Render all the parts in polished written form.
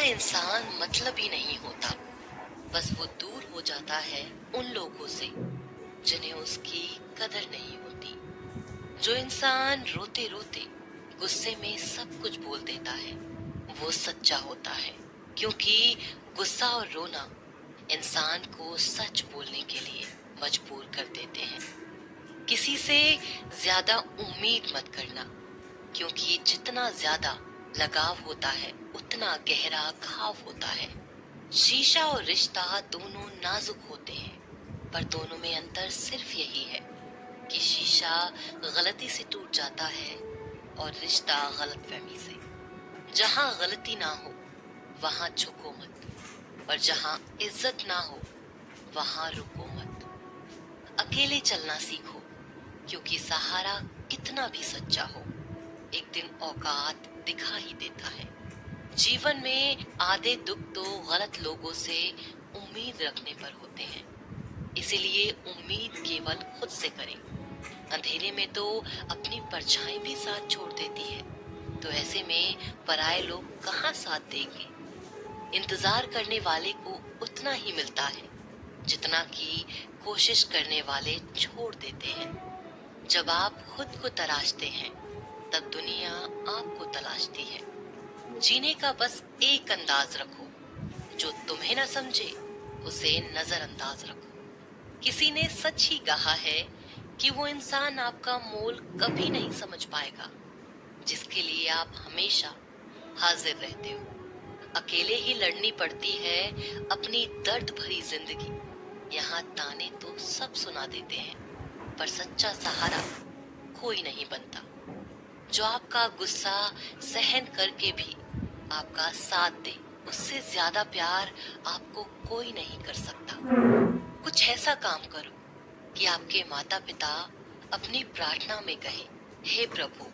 इंसान मतलब ही नहीं होता, बस वो दूर हो जाता है उन लोगों से जिन्हें उसकी कदर नहीं होती। जो इंसान रोते रोते गुस्से में सब कुछ बोल देता है वो सच्चा होता है, क्योंकि गुस्सा और रोना इंसान को सच बोलने के लिए मजबूर कर देते हैं। किसी से ज्यादा उम्मीद मत करना, क्योंकि जितना ज्यादा लगाव होता है उतना गहरा घाव होता है। शीशा और रिश्ता दोनों नाजुक होते हैं, पर दोनों में अंतर सिर्फ यही है कि शीशा गलती से टूट जाता है और रिश्ता गलतफहमी से। जहाँ गलती ना हो वहाँ झुको मत, और जहाँ इज्जत ना हो वहाँ रुको मत। अकेले चलना सीखो, क्योंकि सहारा कितना भी सच्चा हो एक दिन औकात दिखा ही देता है। जीवन में आधे दुख तो गलत लोगों से उम्मीद रखने पर होते हैं, इसीलिए उम्मीद केवल खुद से करें। अंधेरे में तो अपनी परछाई भी साथ छोड़ देती है, तो ऐसे में पराये लोग कहाँ साथ देंगे। इंतजार करने वाले को उतना ही मिलता है जितना कि कोशिश करने वाले छोड़ देते हैं। जब आप खुद को तराशते हैं तब दुनिया आपको तलाशती है। जीने का बस एक अंदाज रखो, जो तुम्हें न समझे उसे नजरअंदाज रखो। किसी ने सच ही कहा है कि वो इंसान आपका मोल कभी नहीं समझ पाएगा जिसके लिए आप हमेशा हाजिर रहते हो। अकेले ही लड़नी पड़ती है अपनी दर्द भरी जिंदगी। यहाँ ताने तो सब सुना देते हैं, पर सच्चा सहारा कोई नहीं बनता। जो आपका गुस्सा सहन करके भी आपका साथ दे, उससे ज्यादा प्यार आपको कोई नहीं कर सकता। कुछ ऐसा काम करो कि आपके माता पिता अपनी प्रार्थना में कहें, हे प्रभु,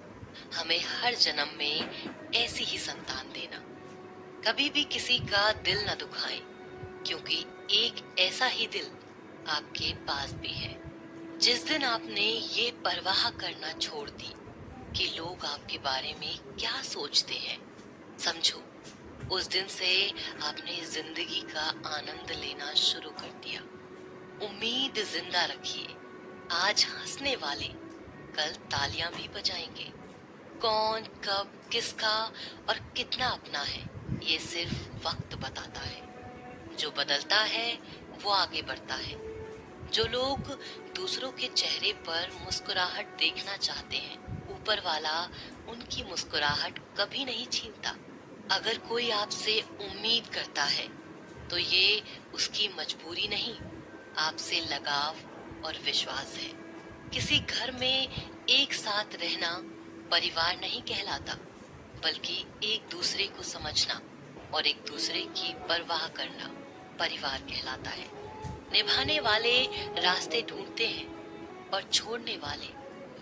हमें हर जन्म में ऐसी ही संतान देना। कभी भी किसी का दिल न दुखाएं, क्योंकि एक ऐसा ही दिल आपके पास भी है। जिस दिन आपने ये परवाह करना छोड़ दी कि लोग आपके बारे में क्या सोचते हैं, समझो उस दिन से आपने जिंदगी का आनंद लेना शुरू कर दिया। उम्मीद जिंदा रखिए, आज हंसने वाले कल तालियां भी बजाएंगे। कौन कब किसका और कितना अपना है ये सिर्फ वक्त बताता है। जो बदलता है वो आगे बढ़ता है। जो लोग दूसरों के चेहरे पर मुस्कुराहट देखना चाहते हैं, ऊपर वाला उनकी मुस्कुराहट कभी नहीं छीनता। अगर कोई आपसे उम्मीद करता है तो ये उसकी मजबूरी नहीं, आपसे लगाव और विश्वास है। किसी घर में एक साथ रहना परिवार नहीं कहलाता, बल्कि एक दूसरे को समझना और एक दूसरे की परवाह करना परिवार कहलाता है। निभाने वाले रास्ते ढूंढते हैं और छोड़ने वाले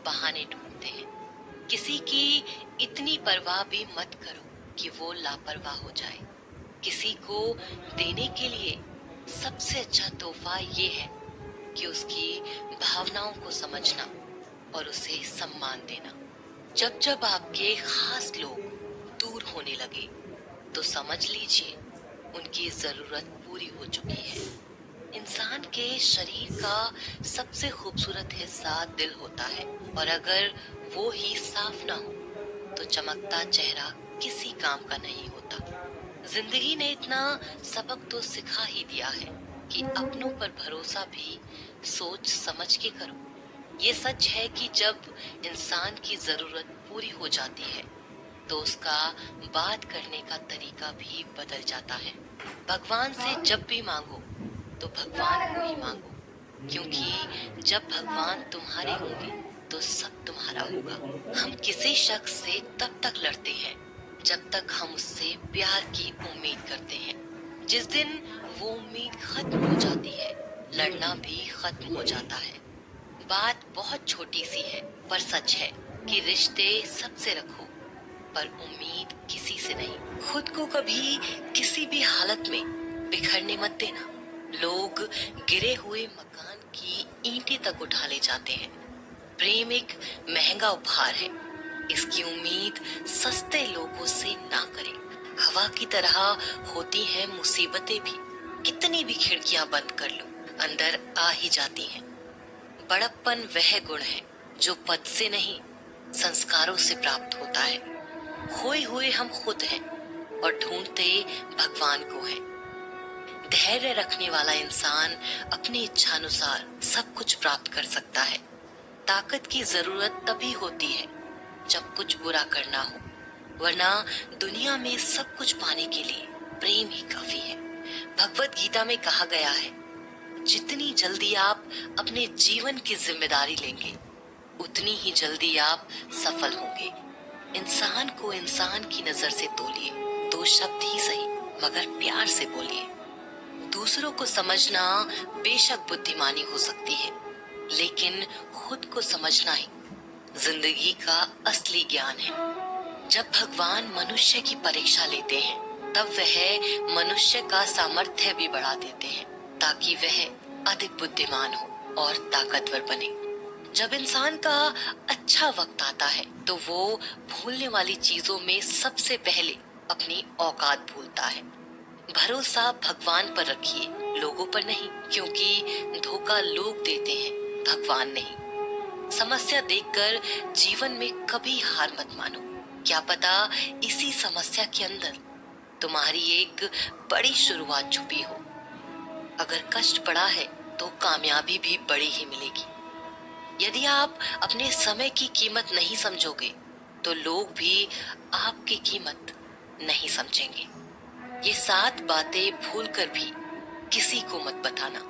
बहाने ढूंढते हैं। किसी की इतनी परवाह भी मत करो कि वो लापरवाह हो जाए। किसी को देने के लिए सबसे अच्छा तोहफा ये है कि उसकी भावनाओं को समझना और उसे सम्मान देना। जब जब आपके खास लोग दूर होने लगे तो समझ लीजिए उनकी जरूरत पूरी हो चुकी है। इंसान के शरीर का सबसे खूबसूरत हिस्सा दिल होता है, और अगर वो ही साफ ना हो तो चमकता चेहरा किसी काम का नहीं होता। जिंदगी ने इतना सबक तो सिखा ही दिया है कि अपनों पर भरोसा भी सोच समझ के करो। ये सच है कि जब इंसान की जरूरत पूरी हो जाती है तो उसका बात करने का तरीका भी बदल जाता है। भगवान से जब भी मांगो तो भगवान को ही मांगो, क्योंकि जब भगवान तुम्हारे होंगे तो सब तुम्हारा होगा। हम किसी शख्स से तब तक लड़ते हैं जब तक हम उससे प्यार की उम्मीद करते हैं। जिस दिन वो उम्मीद खत्म हो जाती है, लड़ना भी खत्म हो जाता है। बात बहुत छोटी सी है पर सच है कि रिश्ते सबसे रखो, पर उम्मीद किसी से नहीं। खुद को कभी किसी भी हालत में बिखरने मत देना। लोग गिरे हुए मकान की ईंटें तक उठा ले जाते हैं। प्रेम एक महंगा उपहार है, इसकी उम्मीद सस्ते लोगों से ना करें। हवा की तरह होती हैं मुसीबतें भी। कितनी भी खिड़कियां बंद कर लो, अंदर आ ही जाती हैं। बड़प्पन वह गुण है जो पद से नहीं, संस्कारों से प्राप्त होता है। खोए हुए हम खुद हैं और ढूंढते भगवान को हैं। धैर्य रखने वाला इंसान अपनी इच्छानुसार सब कुछ प्राप्त कर सकता है। ताकत की जरूरत तभी होती है जब कुछ बुरा करना हो, वरना दुनिया में सब कुछ पाने के लिए प्रेम ही काफी है। भगवत गीता में कहा गया है, जितनी जल्दी आप अपने जीवन की जिम्मेदारी लेंगे, उतनी ही जल्दी आप सफल होंगे। इंसान को इंसान की नजर से तोलिए, 2 शब्द ही सही मगर प्यार से बोलिए। दूसरों को समझना बेशक बुद्धिमानी हो सकती है, लेकिन खुद को समझना ही जिंदगी का असली ज्ञान है। जब भगवान मनुष्य की परीक्षा लेते हैं, तब वह मनुष्य का सामर्थ्य भी बढ़ा देते हैं ताकि वह अधिक बुद्धिमान हो और ताकतवर बने। जब इंसान का अच्छा वक्त आता है, तो वो भूलने वाली चीजों में सबसे पहले अपनी औकात भूलता है। भरोसा भगवान पर रखिए, लोगों पर नहीं, क्योंकि धोखा लोग देते हैं, भगवान नहीं। समस्या देखकर जीवन में कभी हार मत मानो। क्या पता इसी समस्या के अंदर तुम्हारी एक बड़ी शुरुआत छुपी हो। अगर कष्ट बड़ा है तो कामयाबी भी बड़ी ही मिलेगी। यदि आप अपने समय की कीमत नहीं समझोगे, तो लोग भी आपकी कीमत नहीं समझेंगे। ये 7 बातें भूलकर भी किसी को मत बताना।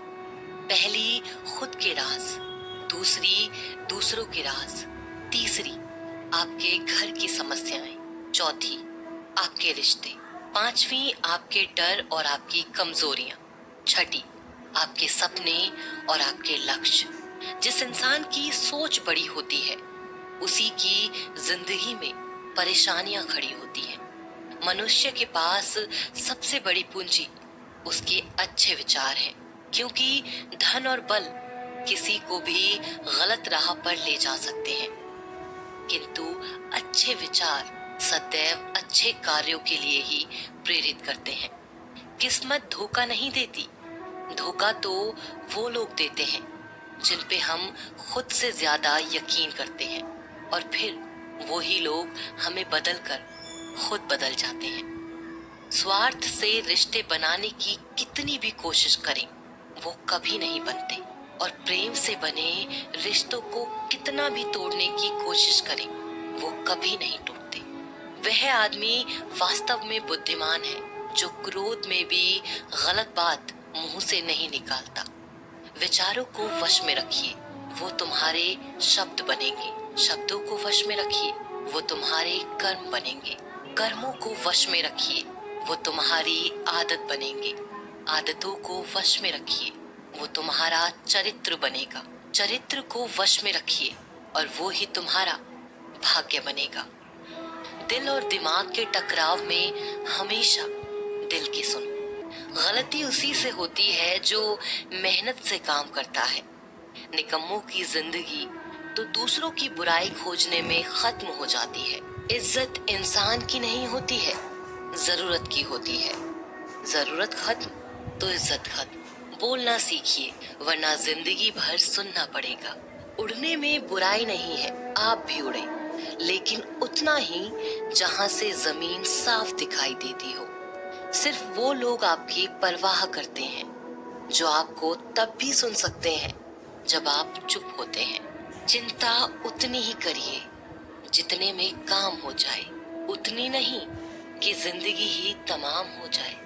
पहली, खुद के राज। दूसरी, दूसरों के राज। तीसरी, आपके घर की समस्याएं। चौथी, आपके रिश्ते। पांचवी, आपके डर और आपकी कमजोरियां। छठी, आपके सपने और आपके लक्ष्य। जिस इंसान की सोच बड़ी होती है, उसी की जिंदगी में परेशानियां खड़ी होती हैं। मनुष्य के पास सबसे बड़ी पूंजी उसके अच्छे विचार हैं, क्योंकि धन और बल किसी को भी गलत राह पर ले जा सकते हैं, किंतु अच्छे विचार सदैव अच्छे कार्यों के लिए ही प्रेरित करते हैं। किस्मत धोखा नहीं देती। धोखा तो वो लोग देते हैं जिन पे हम खुद से ज्यादा यकीन करते हैं, और फिर वही लोग हमें बदलकर खुद बदल जाते हैं। स्वार्थ से रिश्ते बनाने की कितनी भी कोशिश करें, वो कभी नहीं बनते, और प्रेम से बने रिश्तों को कितना भी तोड़ने की कोशिश करें, वो कभी नहीं टूटते। वह आदमी वास्तव में बुद्धिमान है जो क्रोध में भी गलत बात मुंह से नहीं निकालता। विचारों को वश में रखिए, वो तुम्हारे शब्द बनेंगे। शब्दों को वश में रखिए, वो तुम्हारे कर्म बनेंगे। कर्मों को वश में रखिए, वो तुम्हारी आदत बनेंगे। आदतों को वश में रखिए, वो तुम्हारा चरित्र बनेगा। चरित्र को वश में रखिए और वो ही तुम्हारा भाग्य बनेगा। दिल और दिमाग के टकराव में हमेशा दिल की सुनो। गलती उसी से होती है जो मेहनत से काम करता है। निकम्मों की जिंदगी तो दूसरों की बुराई खोजने में खत्म हो जाती है। इज्जत इंसान की नहीं होती है, जरूरत की होती है। जरूरत खत्म तो इज्जत खत्म। बोलना सीखिए, वरना जिंदगी भर सुनना पड़ेगा। उड़ने में बुराई नहीं है, आप भी उड़े, लेकिन उतना ही जहां से जमीन साफ दिखाई देती हो। सिर्फ वो लोग आपकी परवाह करते हैं जो आपको तब भी सुन सकते हैं जब आप चुप होते हैं। चिंता उतनी ही करिए जितने में काम हो जाए, उतनी नहीं कि जिंदगी ही तमाम हो जाए।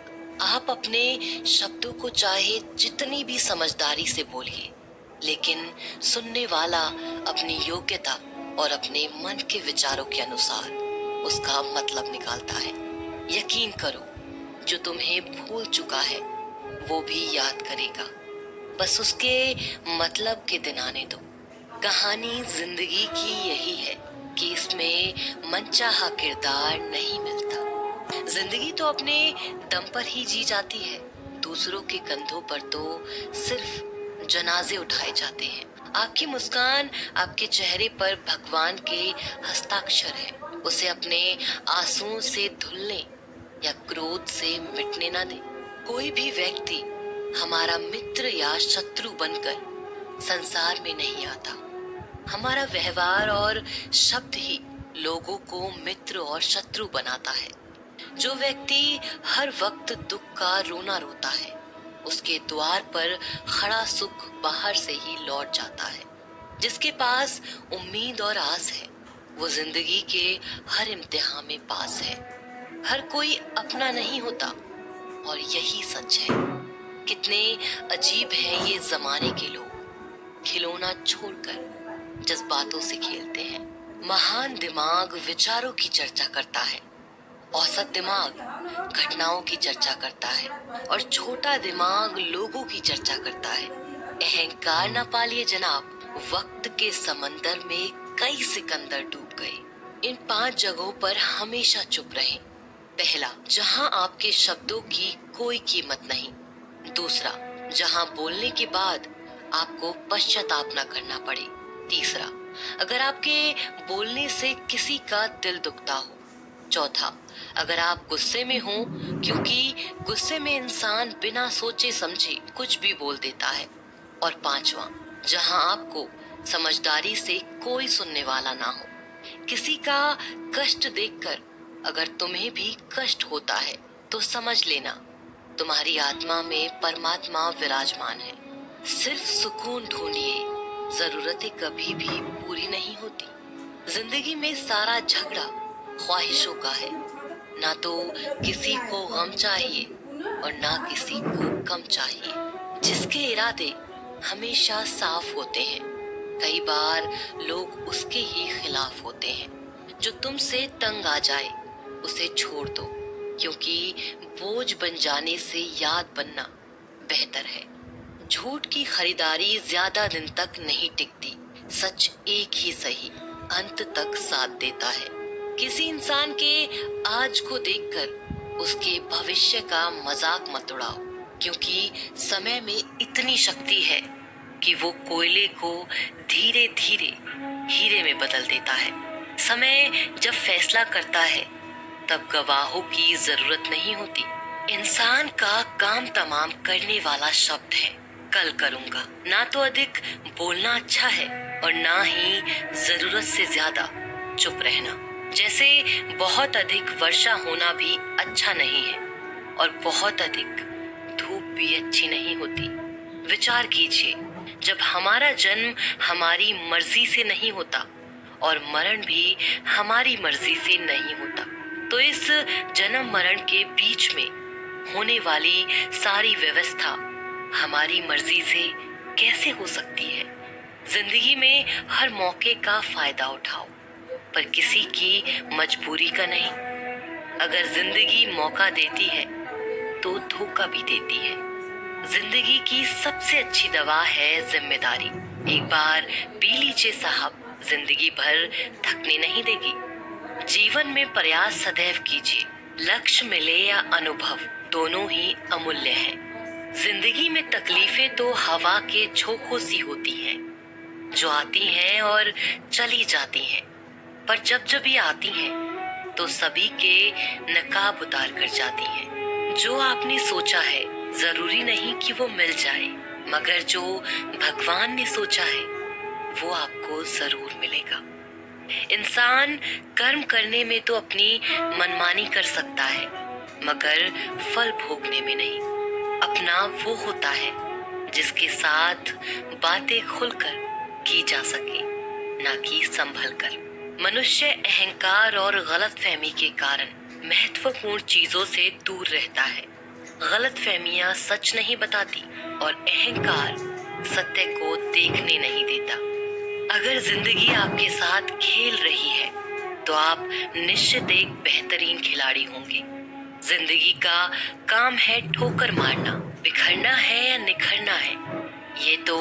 आप अपने शब्दों को चाहे जितनी भी समझदारी से बोलिए, लेकिन सुनने वाला अपनी योग्यता और अपने मन के विचारों के अनुसार उसका मतलब निकालता है। यकीन करो, जो तुम्हें भूल चुका है वो भी याद करेगा, बस उसके मतलब के दिन आने दो। कहानी जिंदगी की यही है कि इसमें मनचाहा किरदार नहीं मिलता। जिंदगी तो अपने दम पर ही जी जाती है। दूसरों के कंधों पर तो सिर्फ जनाजे उठाए जाते हैं। आपकी मुस्कान आपके चेहरे पर भगवान के हस्ताक्षर है। उसे अपने आंसुओं से धुलने या क्रोध खुद से मिटने ना दें। कोई भी व्यक्ति हमारा मित्र या शत्रु बनकर संसार में नहीं आता। हमारा व्यवहार और शब्द ही लोगों को मित्र और शत्रु बनाता है। जो व्यक्ति हर वक्त दुख का रोना रोता है, उसके द्वार पर खड़ा सुख बाहर से ही लौट जाता है। जिसके पास उम्मीद और आस है, वो जिंदगी के हर इम्तिहान में पास है। हर कोई अपना नहीं होता और यही सच है। कितने अजीब हैं ये जमाने के लोग, खिलौना छोड़कर जज्बातों से खेलते हैं। महान दिमाग विचारों की चर्चा करता है, औसत दिमाग घटनाओं की चर्चा करता है और छोटा दिमाग लोगों की चर्चा करता है। अहंकार न पालिए जनाब, वक्त के समंदर में कई सिकंदर डूब गए। इन 5 जगहों पर हमेशा चुप रहें। पहला, जहां आपके शब्दों की कोई कीमत नहीं। दूसरा, जहां बोलने के बाद आपको पश्चाताप न करना पड़े। तीसरा, अगर आपके बोलने से किसी का दिल दुखता हो। चौथा, अगर आप गुस्से में हो, क्योंकि गुस्से में इंसान बिना सोचे समझे कुछ भी बोल देता है। और पांचवा, जहां आपको समझदारी से कोई सुनने वाला ना हो। किसी का कष्ट देखकर अगर तुम्हें भी कष्ट होता है तो समझ लेना तुम्हारी आत्मा में परमात्मा विराजमान है। सिर्फ सुकून ढूंढिए, जरूरतें कभी भी पूरी नहीं होती। जिंदगी में सारा झगड़ा ख्वाहिशों का है। ना तो किसी को गम चाहिए और ना किसी को कम चाहिए। जिसके इरादे हमेशा साफ होते हैं, कई बार लोग उसके ही खिलाफ होते हैं। जो तुमसे तंग आ जाए उसे छोड़ दो, क्योंकि बोझ बन जाने से याद बनना बेहतर है। झूठ की खरीदारी ज्यादा दिन तक नहीं टिकती। सच एक ही सही अंत तक साथ देता है। किसी इंसान के आज को देखकर उसके भविष्य का मजाक मत उड़ाओ, क्योंकि समय में इतनी शक्ति है कि वो कोयले को धीरे धीरे हीरे में बदल देता है। समय जब फैसला करता है तब गवाहों की जरूरत नहीं होती। इंसान का काम तमाम करने वाला शब्द है कल करूंगा। ना तो अधिक बोलना अच्छा है और ना ही जरूरत से ज्यादा चुप रहना। जैसे बहुत अधिक वर्षा होना भी अच्छा नहीं है और बहुत अधिक धूप भी अच्छी नहीं होती। विचार कीजिए, जब हमारा जन्म हमारी मर्जी से नहीं होता और मरण भी हमारी मर्जी से नहीं होता, तो इस जन्म मरण के बीच में होने वाली सारी व्यवस्था हमारी मर्जी से कैसे हो सकती है। जिंदगी में हर मौके का फायदा उठाओ, पर किसी की मजबूरी का नहीं। अगर जिंदगी मौका देती है तो धोखा भी देती है। जिंदगी की सबसे अच्छी दवा है जिम्मेदारी। एक बार पी लीजिए साहब, जिंदगी भर थकने नहीं देगी। जीवन में प्रयास सदैव कीजिए। लक्ष्य मिले या अनुभव, दोनों ही अमूल्य हैं। जिंदगी में तकलीफें तो हवा के झोंकों सी होती हैं, जो आती हैं और चली जाती हैं, पर जब जब ये आती हैं तो सभी के नकाब उतार कर जाती हैं। जो आपने सोचा है जरूरी नहीं कि वो मिल जाए, मगर जो भगवान ने सोचा है वो आपको जरूर मिलेगा। इंसान कर्म करने में तो अपनी मनमानी कर सकता है, मगर फल भोगने में नहीं। अपना वो होता है जिसके साथ बातें खुलकर की जा सके, ना कि संभल कर। मनुष्य अहंकार और गलतफहमी के कारण महत्वपूर्ण चीजों से दूर रहता है। गलतफहमियां सच नहीं बताती और अहंकार सत्य को देखने नहीं देता। अगर जिंदगी आपके साथ खेल रही है तो आप निश्चित एक बेहतरीन खिलाड़ी होंगे। जिंदगी का काम है ठोकर मारना। बिखरना है या निखरना है, ये तो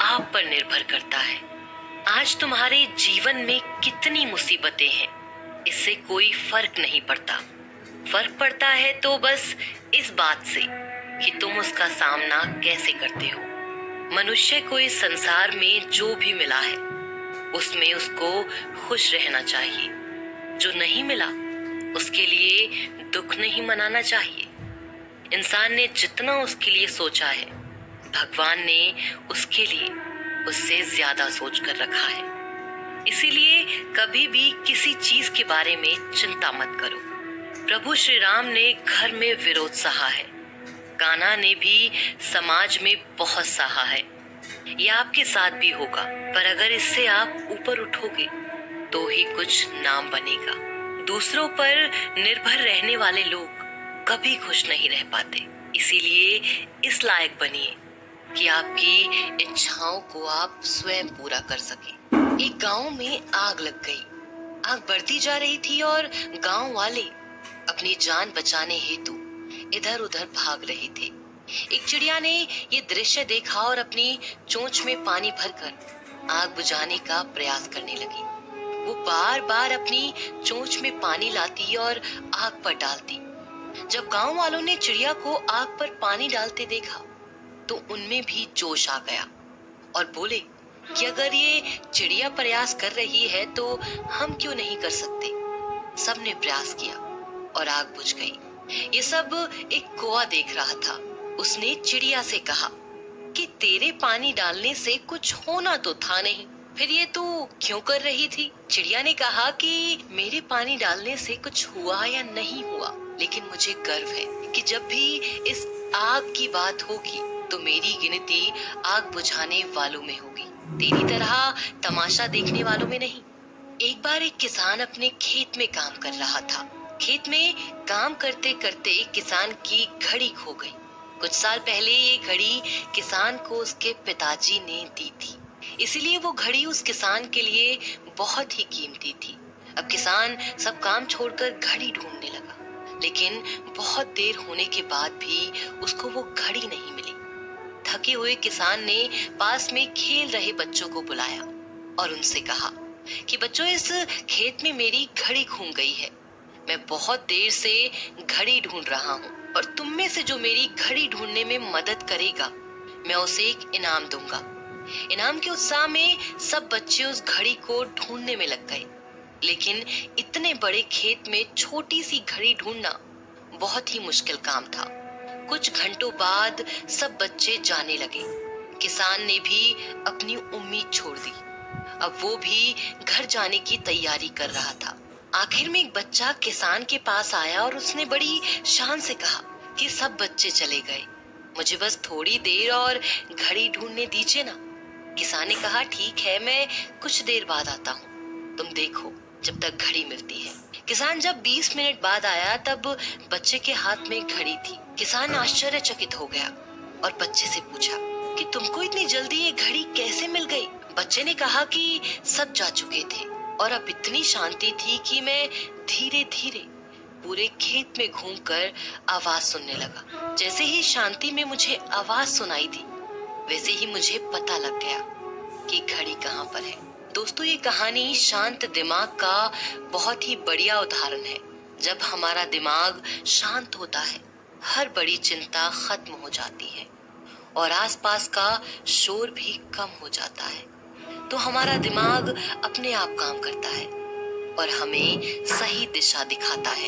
आप पर निर्भर करता है। आज तुम्हारे जीवन में कितनी मुसीबतें हैं, इससे कोई फर्क नहीं पड़ता। फर्क पड़ता है तो बस इस बात से कि तुम उसका सामना कैसे करते हो। मनुष्य को इस संसार में जो भी मिला है उसमें उसको खुश रहना चाहिए। जो नहीं मिला उसके लिए दुख नहीं मनाना चाहिए। इंसान ने जितना उसके लिए सोचा है, भगवान ने उसके लिए उससे ज्यादा सोच कर रखा है। इसीलिए कभी भी किसी चीज के बारे में चिंता मत करो। प्रभु श्री राम ने घर में विरोध सहा है, कान्हा ने भी समाज में बहुत सहा है। यह आपके साथ भी होगा, पर अगर इससे आप ऊपर उठोगे तो ही कुछ नाम बनेगा। दूसरों पर निर्भर रहने वाले लोग कभी खुश नहीं रह पाते। इसीलिए इस लायक बनिए कि आपकी इच्छाओं को आप स्वयं पूरा कर सके। एक गांव में आग लग गई। आग बढ़ती जा रही थी और गांव वाले अपनी जान बचाने हेतु इधर उधर भाग रहे थे। एक चिड़िया ने ये दृश्य देखा और अपनी चोंच में पानी भरकर आग बुझाने का प्रयास करने लगी। वो बार बार अपनी चोंच में पानी लाती और आग पर डालती। जब गांव वालों ने चिड़िया को आग पर पानी डालते देखा तो उनमें भी जोश आ गया और बोले कि अगर ये चिड़िया प्रयास कर रही है तो हम क्यों नहीं कर सकते। सबने प्रयास किया और आग बुझ गई। ये सब एक कौवा देख रहा था। उसने चिड़िया से कहा कि तेरे पानी डालने से कुछ होना तो था नहीं, फिर ये तू क्यों कर रही थी। चिड़िया ने कहा कि मेरे पानी डालने से कुछ हुआ या नहीं हुआ, लेकिन मुझे गर्व है कि जब भी इस आग की बात होगी तो मेरी गिनती आग बुझाने वालों में होगी, तेरी तरह तमाशा देखने वालों में नहीं। एक बार एक किसान अपने खेत में काम कर रहा था। खेत में काम करते करते किसान की घड़ी खो गई। कुछ साल पहले ये घड़ी किसान को उसके पिताजी ने दी थी, इसलिए वो घड़ी उस किसान के लिए बहुत ही कीमती थी। अब किसान सब काम छोड़कर घड़ी ढूंढने लगा, लेकिन बहुत देर होने के बाद भी उसको वो घड़ी नहीं मिली। थके हुए किसान ने पास में खेल रहे बच्चों को बुलाया और उनसे कहा कि बच्चों, इस खेत में मेरी घड़ी खो गई है। मैं बहुत देर से घड़ी ढूंढ रहा हूँ और तुम में से जो मेरी घड़ी ढूंढने में मदद करेगा, मैं उसे एक इनाम दूंगा। इनाम के उत्साह में सब बच्चे उस घड़ी को ढूंढने में लग गए, लेकिन इतने बड़े खेत में छोटी सी घड़ी ढूंढना बहुत ही मुश्किल काम था। कुछ घंटों बाद सब बच्चे जाने लगे। किसान ने भी अपनी उम्मीद छोड़ दी। अब वो भी घर जाने की तैयारी कर रहा था। आखिर में एक बच्चा किसान के पास आया और उसने बड़ी शान से कहा कि सब बच्चे चले गए, मुझे बस थोड़ी देर और घड़ी ढूंढने दीजिए ना। किसान ने कहा, ठीक है, मैं कुछ देर बाद आता हूँ, तुम देखो जब तक घड़ी मिलती है। किसान जब 20 मिनट बाद आया तब बच्चे के हाथ में घड़ी थी। किसान आश्चर्यचकित हो गया और बच्चे से पूछा कि तुमको इतनी जल्दी ये घड़ी कैसे मिल गई। बच्चे ने कहा कि सब जा चुके थे और अब इतनी शांति थी कि मैं धीरे धीरे पूरे खेत में घूमकर आवाज सुनने लगा। जैसे ही शांति में मुझे आवाज सुनाई दी, वैसे ही मुझे पता लग गया कि घड़ी कहाँ पर है। दोस्तों, ये कहानी शांत दिमाग का बहुत ही बढ़िया उदाहरण है। जब हमारा दिमाग शांत होता है, हर बड़ी चिंता खत्म हो जाती है और आसपास का शोर भी कम हो जाता है। तो हमारा दिमाग अपने आप काम करता है और हमें सही दिशा दिखाता है।